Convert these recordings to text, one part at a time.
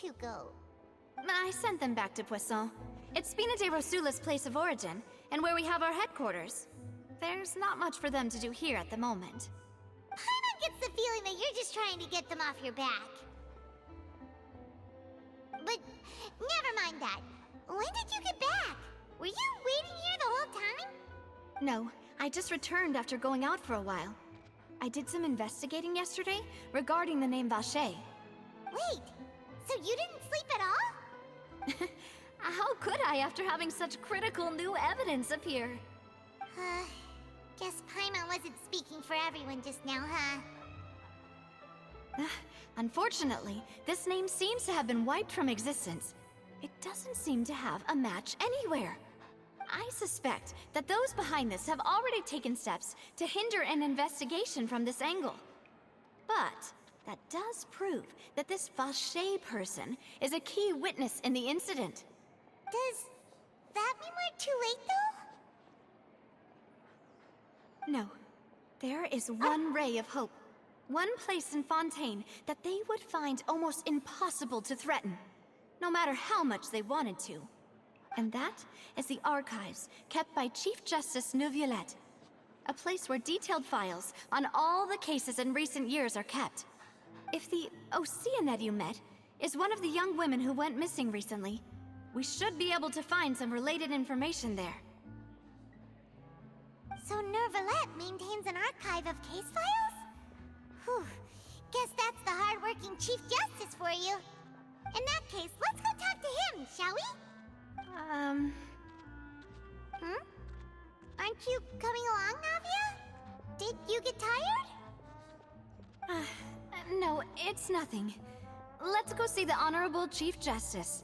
you go? I sent them back to Poisson. It's Spina de Rosula's place of origin, and where we have our headquarters. There's not much for them to do here at the moment. Paimon gets the feeling that you're just trying to get them off your back. But never mind that. When did you get back? Were you waiting here the whole time? No, I just returned after going out for a while. I did some investigating yesterday regarding the name Vacher. Wait, so you didn't sleep at all? How could I after having such critical new evidence appear? Guess Paimon wasn't speaking for everyone just now, huh? Unfortunately, this name seems to have been wiped from existence. It doesn't seem to have a match anywhere. I suspect that those behind this have already taken steps to hinder an investigation from this angle. But that does prove that this Vacher person is a key witness in the incident. Does that mean we're too late, though? No. There is one ray of hope. One place in Fontaine that they would find almost impossible to threaten, no matter how much they wanted to. And that is the archives kept by Chief Justice Neuvillette. A place where detailed files on all the cases in recent years are kept. If the Oceanette you met is one of the young women who went missing recently, we should be able to find some related information there. So Neuvillette maintains an archive of case files? Whew. Guess that's the hard-working Chief Justice for you. In that case, let's go talk to him, shall we? Aren't you coming along, Navia? Did you get tired? No, it's nothing. Let's go see the Honorable Chief Justice.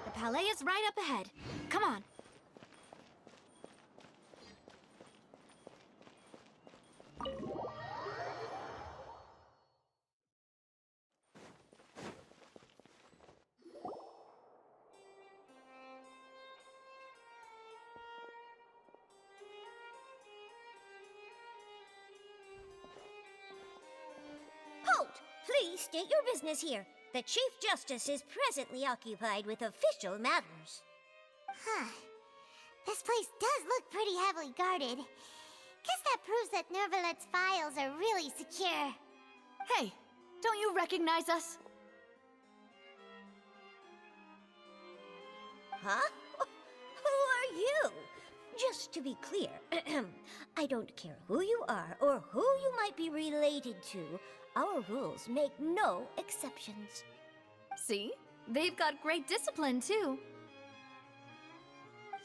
The Palais is right up ahead. Come on. Halt! Please state your business here. The Chief Justice is presently occupied with official matters. Huh. This place does look pretty heavily guarded. Guess that proves that Neuvillette's files are really secure. Hey, don't you recognize us? Huh? Who are you? Just to be clear, I don't care who you are or who you might be related to. Our rules make no exceptions. See? They've got great discipline, too.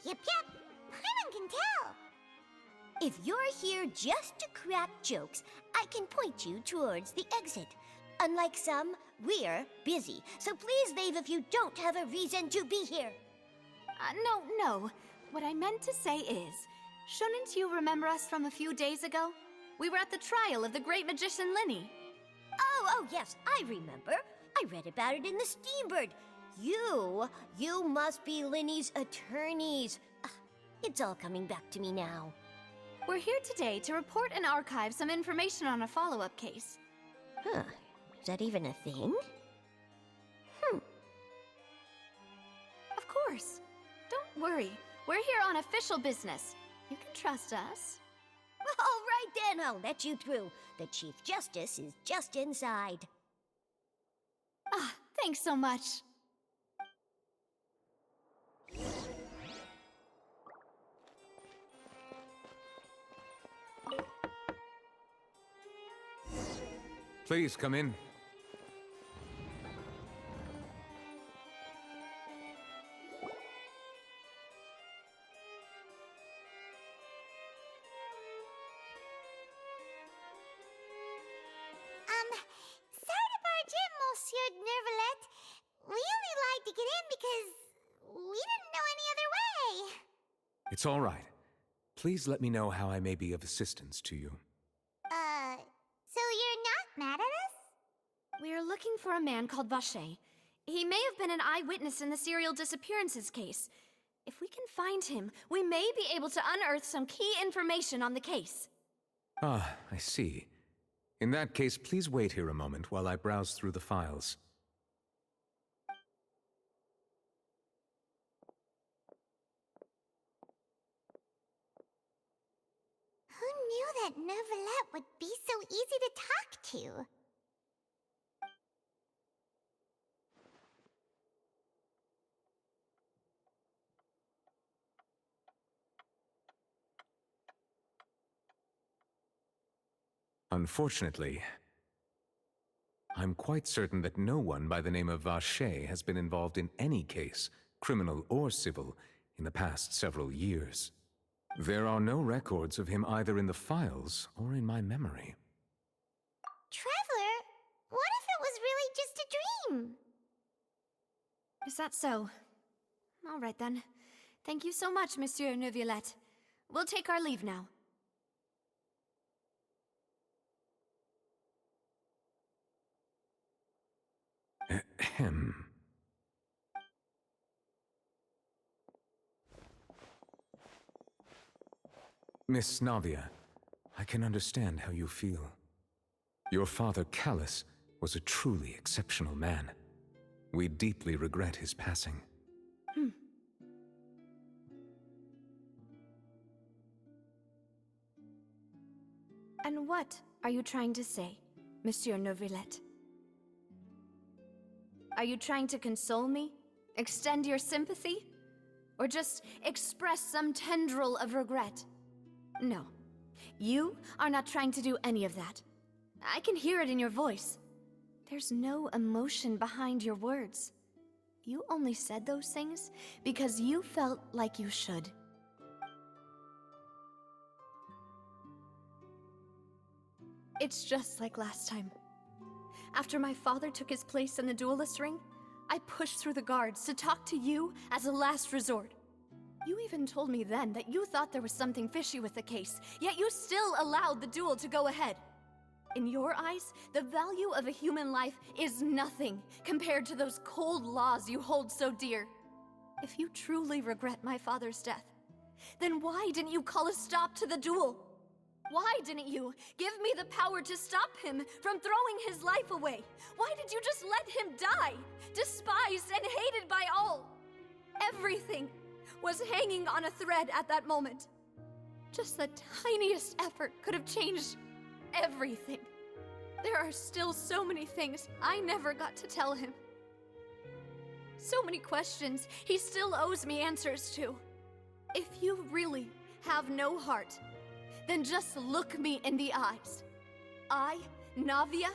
Yep. Paimon can tell. If you're here just to crack jokes, I can point you towards the exit. Unlike some, we're busy, so please leave if you don't have a reason to be here. No. What I meant to say is, shouldn't you remember us from a few days ago? We were at the trial of the great magician Linny. Oh, yes, I remember. I read about it in the Steambird. You must be Linny's attorneys. It's all coming back to me now. We're here today to report and archive some information on a follow-up case. Huh, is that even a thing? Of course. Don't worry. We're here on official business. You can trust us. All right then, I'll let you through. The Chief Justice is just inside. Thanks so much. Please come in. Sorry to barge in, Monsieur Neuvillette. We only lied to get in because we didn't know any other way. It's all right. Please let me know how I may be of assistance to you. So you're not mad at us? We're looking for a man called Vacher. He may have been an eyewitness in the serial disappearances case. If we can find him, we may be able to unearth some key information on the case. Ah, I see. In that case, please wait here a moment while I browse through the files. Who knew that Neuvillette would be so easy to talk to? Unfortunately, I'm quite certain that no one by the name of Vacher has been involved in any case, criminal or civil, in the past several years. There are no records of him either in the files or in my memory. Traveler, what if it was really just a dream? Is that so? All right then. Thank you so much, Monsieur Neuvillette. We'll take our leave now. Ahem. Miss Navia, I can understand how you feel. Your father, Callus, was a truly exceptional man. We deeply regret his passing. And what are you trying to say, Monsieur Neuvillette? Are you trying to console me? Extend your sympathy? Or just express some tendril of regret? No. You are not trying to do any of that. I can hear it in your voice. There's no emotion behind your words. You only said those things because you felt like you should. It's just like last time. After my father took his place in the duelist ring, I pushed through the guards to talk to you as a last resort. You even told me then that you thought there was something fishy with the case, yet you still allowed the duel to go ahead. In your eyes, the value of a human life is nothing compared to those cold laws you hold so dear. If you truly regret my father's death, then why didn't you call a stop to the duel? Why didn't you give me the power to stop him from throwing his life away? Why did you just let him die, despised and hated by all? Everything was hanging on a thread at that moment. Just the tiniest effort could have changed everything. There are still so many things I never got to tell him. So many questions he still owes me answers to. If you really have no heart, then just look me in the eyes. I, Navia,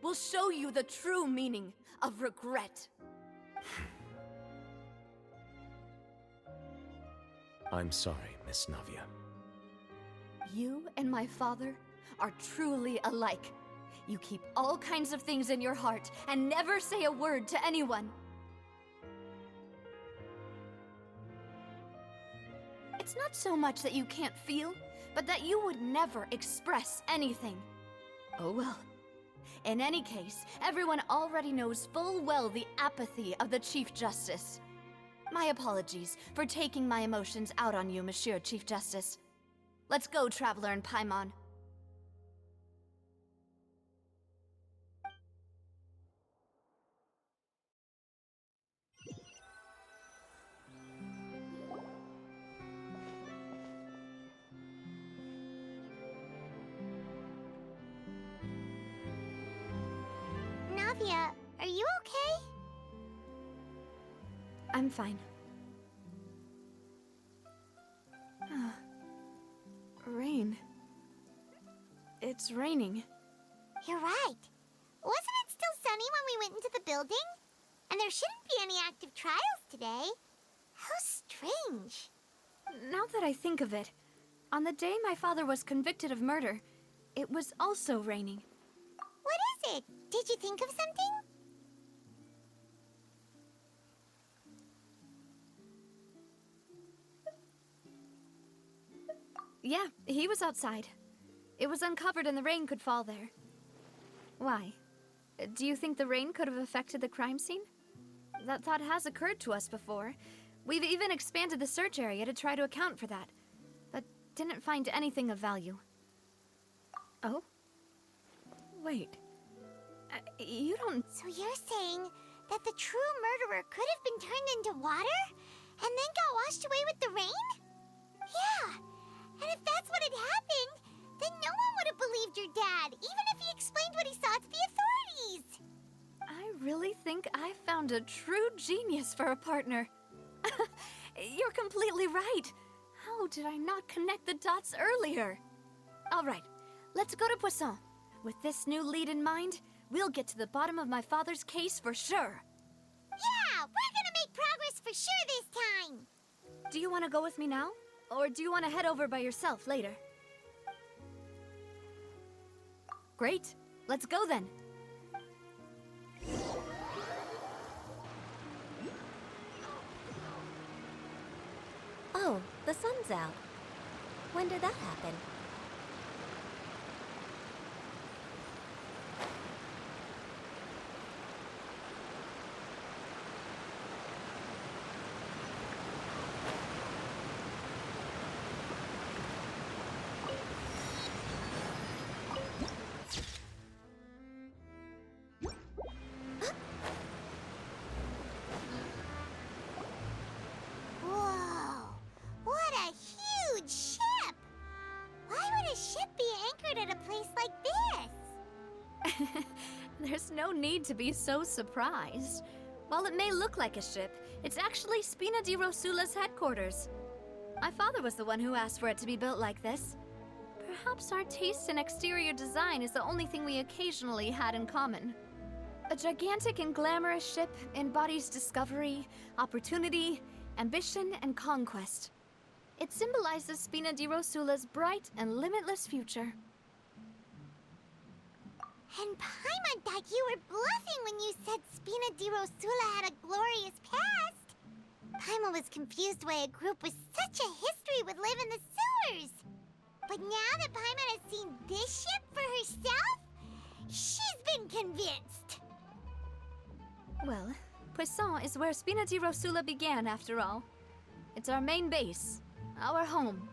will show you the true meaning of regret. I'm sorry, Miss Navia. You and my father are truly alike. You keep all kinds of things in your heart and never say a word to anyone. It's not so much that you can't feel, but that you would never express anything. Oh well. In any case, everyone already knows full well the apathy of the Chief Justice. My apologies for taking my emotions out on you, Monsieur Chief Justice. Let's go, Traveler and Paimon. Navia, are you okay? I'm fine. Rain. It's raining. You're right. Wasn't it still sunny when we went into the building? And there shouldn't be any active trials today. How strange. Now that I think of it, on the day my father was convicted of murder, it was also raining. What is it? Did you think of something? Yeah, he was outside. It was uncovered and the rain could fall there. Why? Do you think the rain could have affected the crime scene? That thought has occurred to us before. We've even expanded the search area to try to account for that, but didn't find anything of value. Oh? Wait. You don't... So you're saying that the true murderer could have been turned into water and then got washed away with the rain? Yeah, and if that's what had happened, then no one would have believed your dad, even if he explained what he saw to the authorities. I really think I found a true genius for a partner. You're completely right. How did I not connect the dots earlier? All right, let's go to Poisson. With this new lead in mind, we'll get to the bottom of my father's case for sure. Yeah, we're gonna make progress for sure this time. Do you want to go with me now? Or do you want to head over by yourself later? Great. Let's go then. Oh, the sun's out. When did that happen? Whoa, what a huge ship! Why would a ship be anchored at a place like this? There's no need to be so surprised. While it may look like a ship, it's actually Spina di Rosula's headquarters. My father was the one who asked for it to be built like this. Perhaps our taste in exterior design is the only thing we occasionally had in common. A gigantic and glamorous ship embodies discovery, opportunity, ambition, and conquest. It symbolizes Spina di Rosula's bright and limitless future. And Paimon thought you were bluffing when you said Spina di Rosula had a glorious past. Paimon was confused why a group with such a history would live in the sewers. But now that Paimon has seen this ship for herself, she's been convinced. Well, Poisson is where Spina di Rosula began, after all. It's our main base, our home.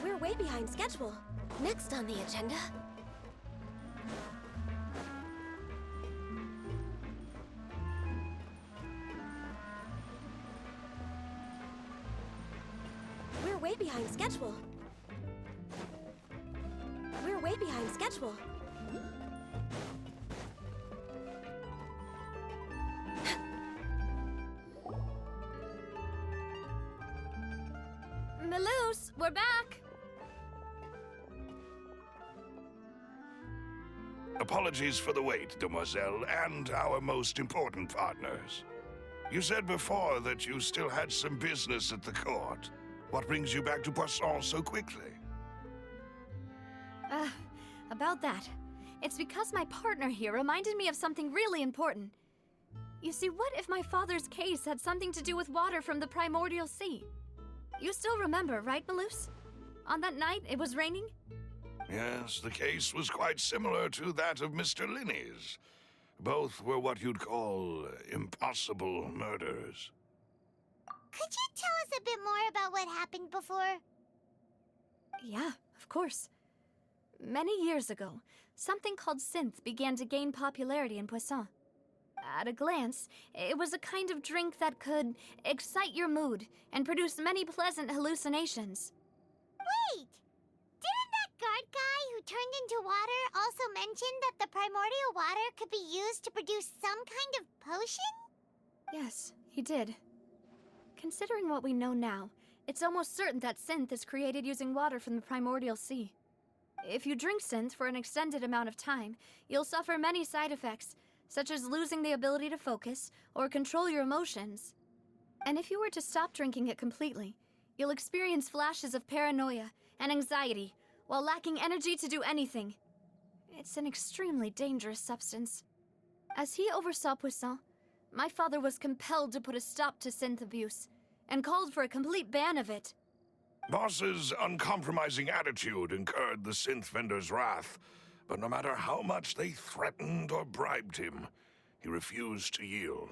We're way behind schedule. Next on the agenda. We're way behind schedule. We're way behind schedule. Melus, we're back! Apologies for the wait, demoiselle, and our most important partners. You said before that you still had some business at the court. What brings you back to Poisson so quickly? About that. It's because my partner here reminded me of something really important. You see, what if my father's case had something to do with water from the primordial sea? You still remember, right, Melus? On that night, it was raining? Yes, the case was quite similar to that of Mr. Linney's. Both were what you'd call impossible murders. Could you tell us a bit more about what happened before? Yeah, of course. Many years ago, something called synth began to gain popularity in Poisson. At a glance, it was a kind of drink that could excite your mood and produce many pleasant hallucinations. Wait! Didn't that guard guy who turned into water also mention that the primordial water could be used to produce some kind of potion? Yes, he did. Considering what we know now, it's almost certain that synth is created using water from the primordial sea. If you drink synth for an extended amount of time, you'll suffer many side effects, such as losing the ability to focus or control your emotions. And if you were to stop drinking it completely, you'll experience flashes of paranoia and anxiety while lacking energy to do anything. It's an extremely dangerous substance. As he oversaw Poisson, my father was compelled to put a stop to synth abuse and called for a complete ban of it. Boss's uncompromising attitude incurred the synth vendor's wrath, but no matter how much they threatened or bribed him, he refused to yield.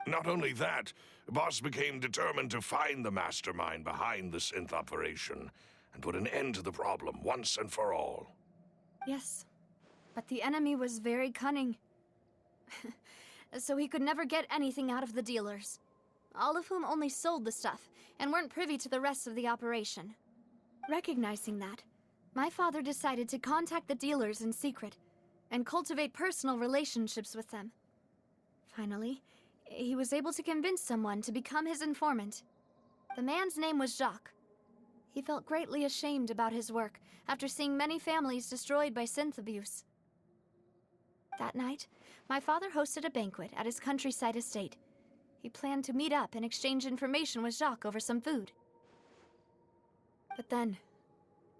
Not only that, Boss became determined to find the mastermind behind the synth operation and put an end to the problem once and for all. Yes, but the enemy was very cunning. So he could never get anything out of the dealers, all of whom only sold the stuff and weren't privy to the rest of the operation. Recognizing that, my father decided to contact the dealers in secret and cultivate personal relationships with them. Finally, he was able to convince someone to become his informant. The man's name was Jacques. He felt greatly ashamed about his work after seeing many families destroyed by synth abuse. That night, my father hosted a banquet at his countryside estate. He planned to meet up and exchange information with Jacques over some food. But then,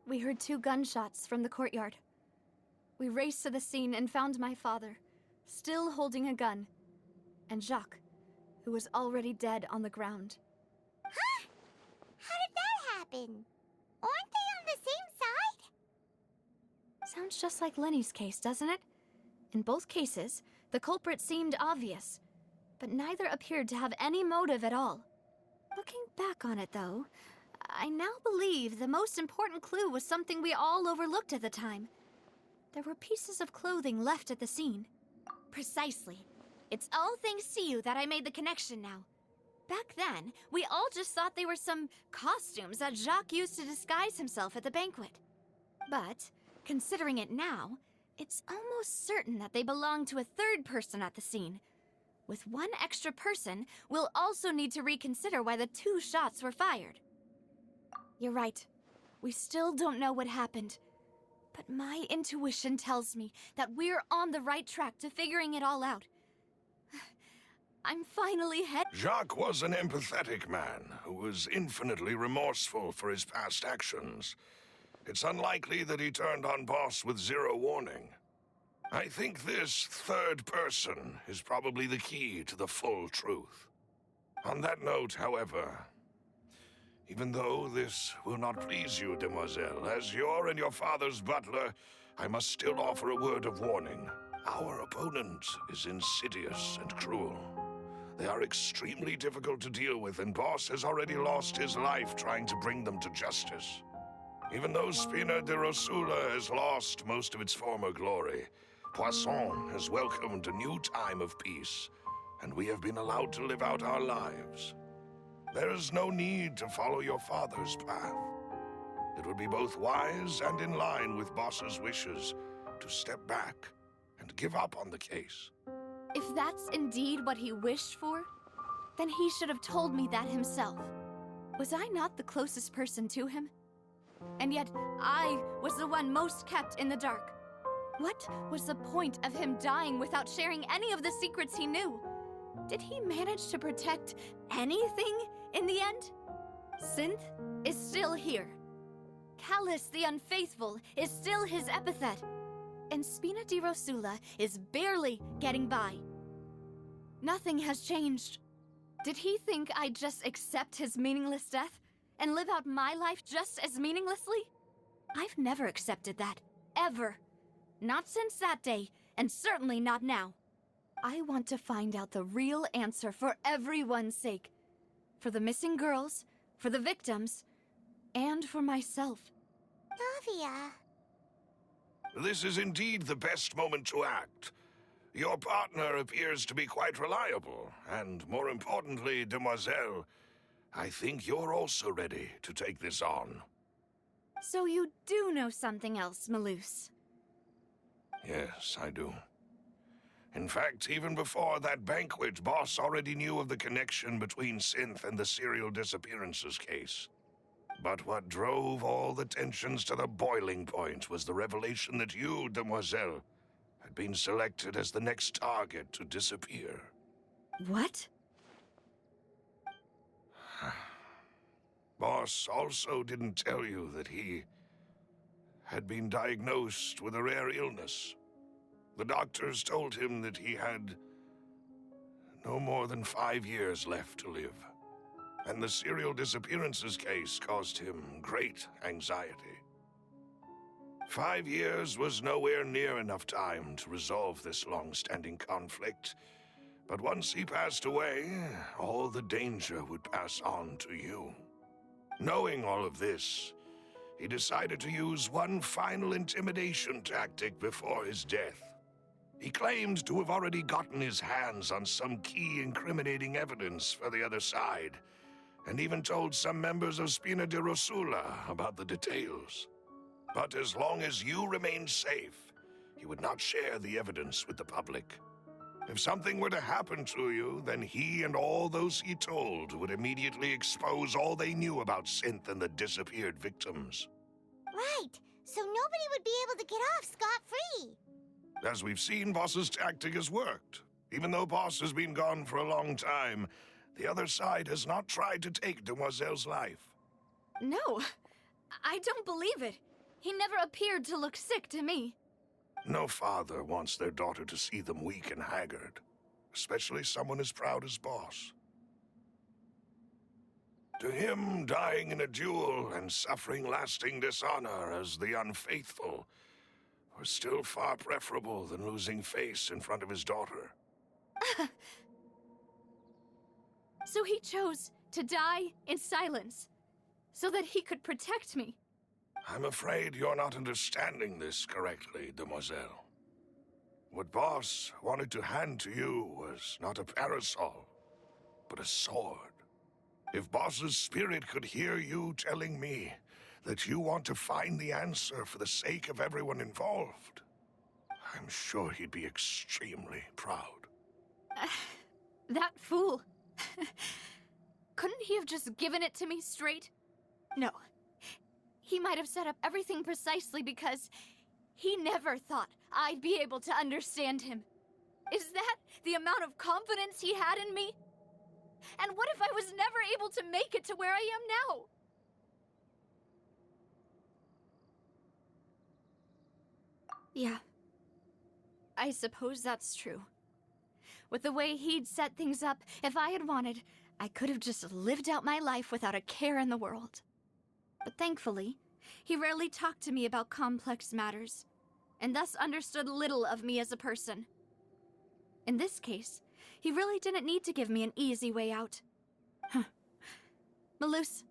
we heard 2 gunshots from the courtyard. We raced to the scene and found my father, still holding a gun, and Jacques, who was already dead on the ground. Huh? How did that happen? Aren't they on the same side? Sounds just like Lenny's case, doesn't it? In both cases, the culprit seemed obvious, but neither appeared to have any motive at all. Looking back on it, though, I now believe the most important clue was something we all overlooked at the time. There were pieces of clothing left at the scene. Precisely. It's all thanks to you that I made the connection now. Back then, we all just thought they were some costumes that Jacques used to disguise himself at the banquet. But, considering it now, it's almost certain that they belong to a third person at the scene. With one extra person, we'll also need to reconsider why the 2 shots were fired. You're right. We still don't know what happened. But my intuition tells me that we're on the right track to figuring it all out. I'm finally Jacques was an empathetic man who was infinitely remorseful for his past actions. It's unlikely that he turned on Boss with 0 warning. I think this third person is probably the key to the full truth. On that note, however, even though this will not please you, demoiselle, as your and your father's butler, I must still offer a word of warning. Our opponent is insidious and cruel. They are extremely difficult to deal with, and Boss has already lost his life trying to bring them to justice. Even though Spina de Rosula has lost most of its former glory, Poisson has welcomed a new time of peace, and we have been allowed to live out our lives. There is no need to follow your father's path. It would be both wise and in line with Boss's wishes to step back and give up on the case. If that's indeed what he wished for, then he should have told me that himself. Was I not the closest person to him? And yet, I was the one most kept in the dark. What was the point of him dying without sharing any of the secrets he knew? Did he manage to protect anything in the end? Synth is still here. Callus the Unfaithful is still his epithet. And Spina di Rosula is barely getting by. Nothing has changed. Did he think I'd just accept his meaningless death and live out my life just as meaninglessly? I've never accepted that, ever. Not since that day, and certainly not now. I want to find out the real answer for everyone's sake. For the missing girls, for the victims, and for myself. Navia. This is indeed the best moment to act. Your partner appears to be quite reliable, and more importantly, Demoiselle, I think you're also ready to take this on. So you do know something else, Malus. Yes, I do. In fact, even before that banquet, Boss already knew of the connection between Synth and the serial disappearances case. But what drove all the tensions to the boiling point was the revelation that you, Demoiselle, had been selected as the next target to disappear. What? Boss also didn't tell you that he had been diagnosed with a rare illness. The doctors told him that he had no more than 5 years left to live, and the serial disappearances case caused him great anxiety. 5 years was nowhere near enough time to resolve this long-standing conflict, but once he passed away, all the danger would pass on to you. Knowing all of this, he decided to use one final intimidation tactic before his death. He claimed to have already gotten his hands on some key incriminating evidence for the other side, and even told some members of Spina di Rosula about the details. But as long as you remained safe, he would not share the evidence with the public. If something were to happen to you, then he and all those he told would immediately expose all they knew about Synth and the disappeared victims. Right, so nobody would be able to get off scot-free. As we've seen, Boss's tactic has worked. Even though Boss has been gone for a long time, the other side has not tried to take Demoiselle's life. No, I don't believe it. He never appeared to look sick to me. No father wants their daughter to see them weak and haggard, especially someone as proud as Boss. To him, dying in a duel and suffering lasting dishonor as the unfaithful was still far preferable than losing face in front of his daughter. So he chose to die in silence, so that he could protect me. I'm afraid you're not understanding this correctly, Demoiselle. What Boss wanted to hand to you was not a parasol, but a sword. If Boss's spirit could hear you telling me that you want to find the answer for the sake of everyone involved, I'm sure he'd be extremely proud. That fool. Couldn't he have just given it to me straight? No. He might have set up everything precisely because he never thought I'd be able to understand him. Is that the amount of confidence he had in me? And what if I was never able to make it to where I am now? Yeah. I suppose that's true. With the way he'd set things up, if I had wanted, I could have just lived out my life without a care in the world. But thankfully, he rarely talked to me about complex matters, and thus understood little of me as a person. In this case, he really didn't need to give me an easy way out. Malus,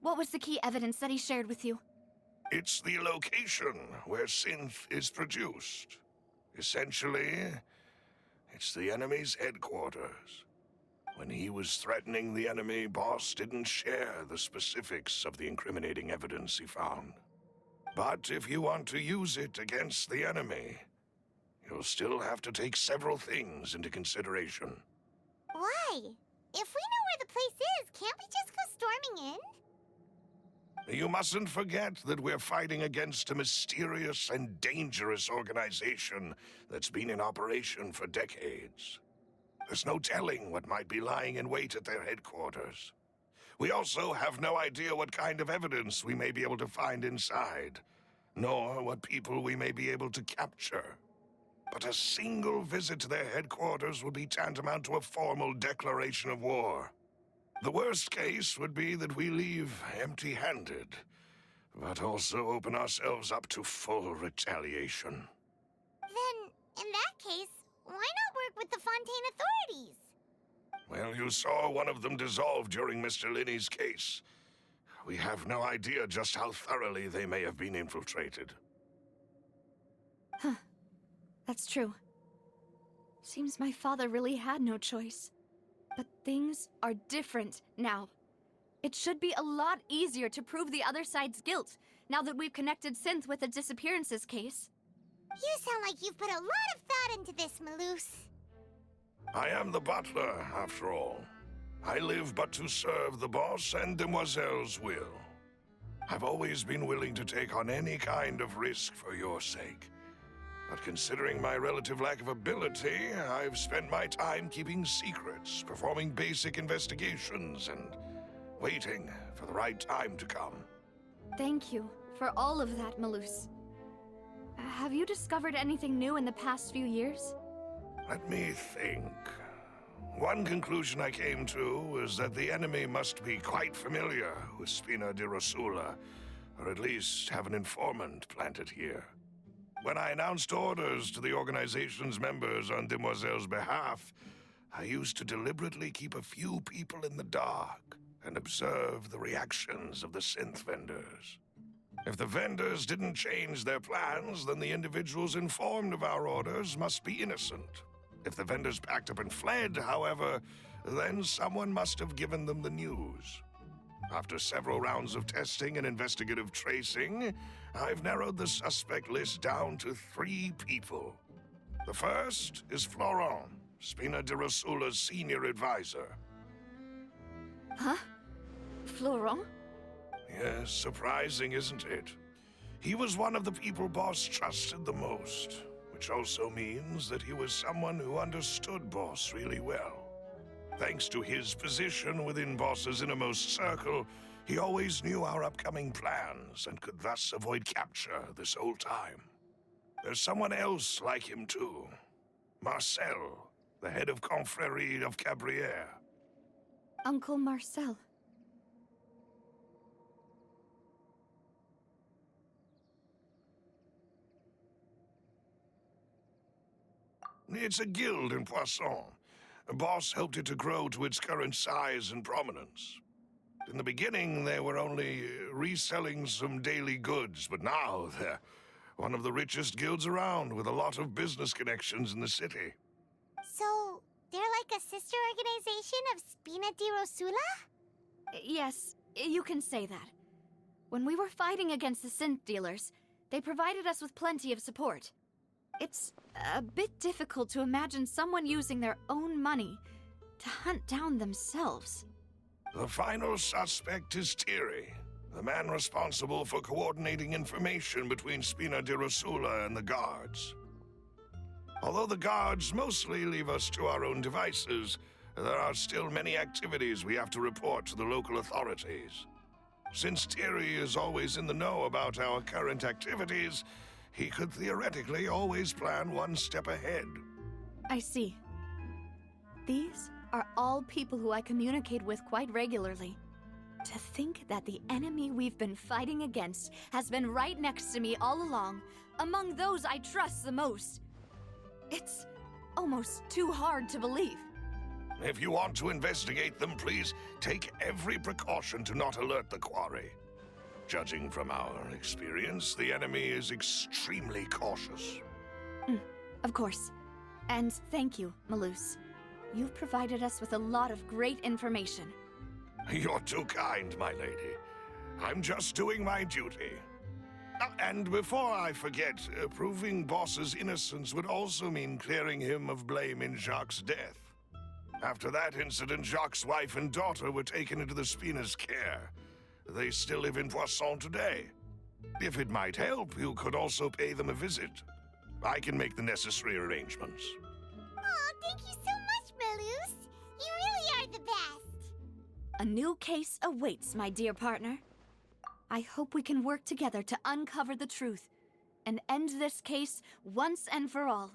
what was the key evidence that he shared with you? It's the location where Synth is produced. Essentially, it's the enemy's headquarters. When he was threatening the enemy, Boss didn't share the specifics of the incriminating evidence he found. But if you want to use it against the enemy, you'll still have to take several things into consideration. Why? If we know where the place is, can't we just go storming in? You mustn't forget that we're fighting against a mysterious and dangerous organization that's been in operation for decades. There's no telling what might be lying in wait at their headquarters. We also have no idea what kind of evidence we may be able to find inside, nor what people we may be able to capture. But a single visit to their headquarters would be tantamount to a formal declaration of war. The worst case would be that we leave empty-handed, but also open ourselves up to full retaliation. Then, in that case, why not work with the Fontaine authorities? Well, you saw one of them dissolve during Mr. Linney's case. We have no idea just how thoroughly they may have been infiltrated. That's true. Seems my father really had no choice. But things are different now. It should be a lot easier to prove the other side's guilt, now that we've connected Synth with the disappearances case. You sound like you've put a lot of thought into this, Maloose. I am the butler, after all. I live but to serve the boss and Demoiselle's will. I've always been willing to take on any kind of risk for your sake. But considering my relative lack of ability, I've spent my time keeping secrets, performing basic investigations, and waiting for the right time to come. Thank you for all of that, Maloose. Have you discovered anything new in the past few years? Let me think. One conclusion I came to is that the enemy must be quite familiar with Spina di Rosula, or at least have an informant planted here. When I announced orders to the organization's members on Demoiselle's behalf, I used to deliberately keep a few people in the dark and observe the reactions of the synth vendors. If the vendors didn't change their plans, then the individuals informed of our orders must be innocent. If the vendors packed up and fled, however, then someone must have given them the news. After several rounds of testing and investigative tracing, I've narrowed the suspect list down to 3 people. The first is Florent, Spina di Rosula's senior advisor. Huh? Florent? Yes, surprising, isn't it? He was one of the people Boss trusted the most, which also means that he was someone who understood Boss really well. Thanks to his position within Boss's innermost circle, he always knew our upcoming plans and could thus avoid capture this whole time. There's someone else like him too. Marcel, the head of Confrérie of Cabrières. Uncle Marcel. It's a guild in Poisson. Boss helped it to grow to its current size and prominence. In the beginning, they were only reselling some daily goods, but now they're one of the richest guilds around, with a lot of business connections in the city. So, they're like a sister organization of Spina di Rosula? Yes, you can say that. When we were fighting against the synth dealers, they provided us with plenty of support. It's a bit difficult to imagine someone using their own money to hunt down themselves. The final suspect is Thierry, the man responsible for coordinating information between Spina di Rosula and the guards. Although the guards mostly leave us to our own devices, there are still many activities we have to report to the local authorities. Since Thierry is always in the know about our current activities, he could theoretically always plan one step ahead. I see. These are all people who I communicate with quite regularly. To think that the enemy we've been fighting against has been right next to me all along, among those I trust the most. It's almost too hard to believe. If you want to investigate them, please take every precaution to not alert the quarry. Judging from our experience, the enemy is extremely cautious. Of course. And thank you, Maloose. You've provided us with a lot of great information. You're too kind, my lady. I'm just doing my duty. And before I forget, proving Boss's innocence would also mean clearing him of blame in Jacques' death. After that incident, Jacques' wife and daughter were taken into the Spina's care. They still live in Poisson today. If it might help, you could also pay them a visit. I can make the necessary arrangements. Aw, thank you so much, Maloose. You really are the best. A new case awaits, my dear partner. I hope we can work together to uncover the truth and end this case once and for all.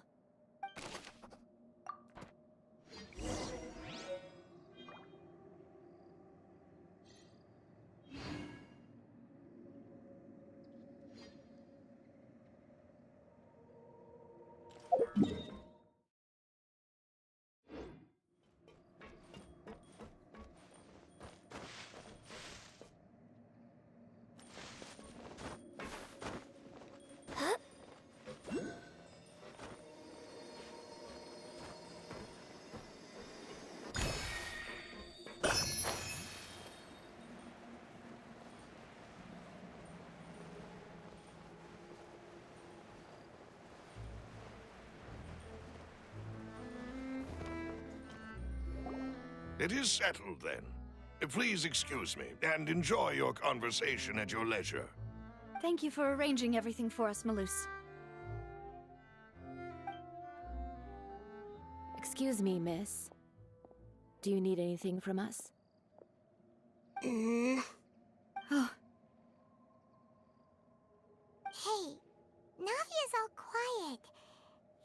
It is settled, then. Please excuse me, and enjoy your conversation at your leisure. Thank you for arranging everything for us, Malus. Excuse me, miss. Do you need anything from us? Oh, Hey, Navia's all quiet.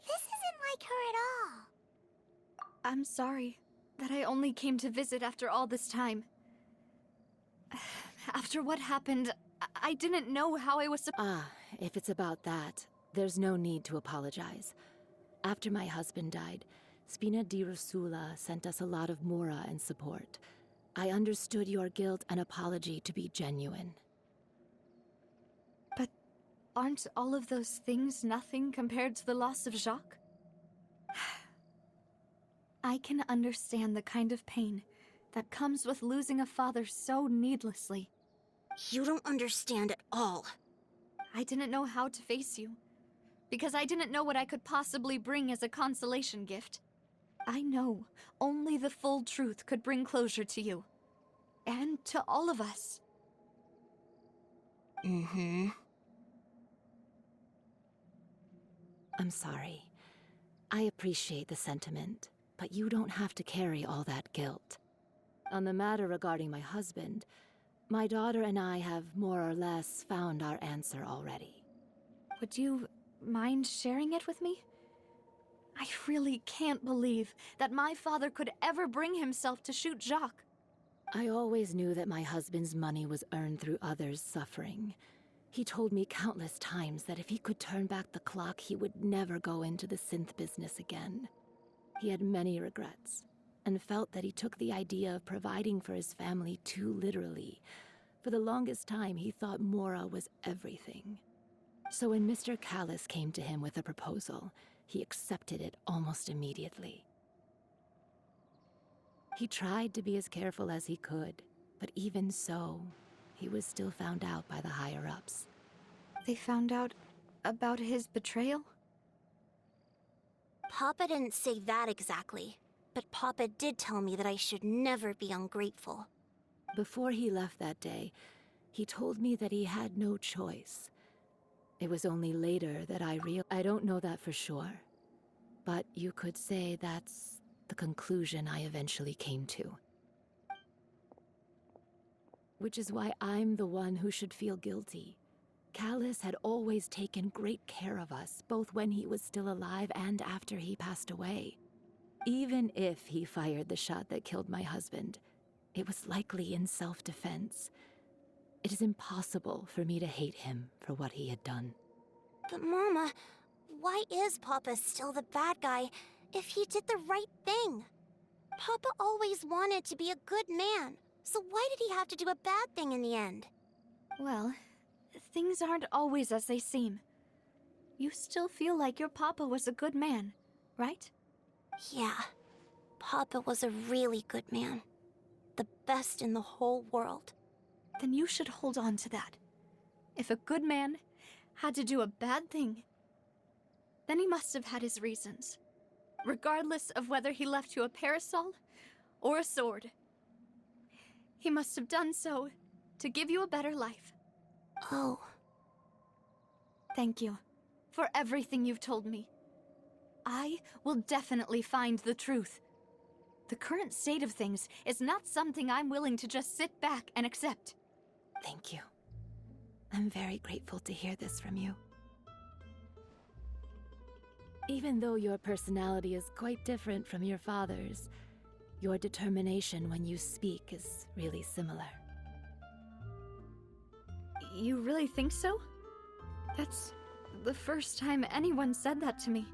This isn't like her at all. I'm sorry that I only came to visit after all this time. After what happened, I didn't know how I was If it's about that, there's no need to apologize. After my husband died, Spina di Rosula sent us a lot of mora and support. I understood your guilt and apology to be genuine. But aren't all of those things nothing compared to the loss of Jacques? I can understand the kind of pain that comes with losing a father so needlessly. You don't understand at all. I didn't know how to face you, because I didn't know what I could possibly bring as a consolation gift. I know only the full truth could bring closure to you, and to all of us. Mm-hmm. I'm sorry. I appreciate the sentiment, but you don't have to carry all that guilt. On the matter regarding my husband, my daughter and I have more or less found our answer already. Would you mind sharing it with me? I really can't believe that my father could ever bring himself to shoot Jacques. I always knew that my husband's money was earned through others' suffering. He told me countless times that if he could turn back the clock, he would never go into the synth business again. He had many regrets, and felt that he took the idea of providing for his family too literally. For the longest time, he thought Mora was everything. So when Mr. Callis came to him with a proposal, he accepted it almost immediately. He tried to be as careful as he could, but even so, he was still found out by the higher-ups. They found out about his betrayal? Papa didn't say that exactly, but Papa did tell me that I should never be ungrateful. Before he left that day, he told me that he had no choice. It was only later that I don't know that for sure, but you could say that's the conclusion I eventually came to. Which is why I'm the one who should feel guilty. Callis had always taken great care of us, both when he was still alive and after he passed away. Even if he fired the shot that killed my husband, it was likely in self-defense. It is impossible for me to hate him for what he had done. But Mama, why is Papa still the bad guy if he did the right thing? Papa always wanted to be a good man, so why did he have to do a bad thing in the end? Well, things aren't always as they seem. You still feel like your papa was a good man, right? Yeah, Papa was a really good man. The best in the whole world. Then you should hold on to that. If a good man had to do a bad thing, then he must have had his reasons. Regardless of whether he left you a parasol or a sword. He must have done so to give you a better life. Oh. Thank you for everything you've told me. I will definitely find the truth. The current state of things is not something I'm willing to just sit back and accept. Thank you. I'm very grateful to hear this from you. Even though your personality is quite different from your father's, your determination when you speak is really similar. You really think so? That's the first time anyone said that to me.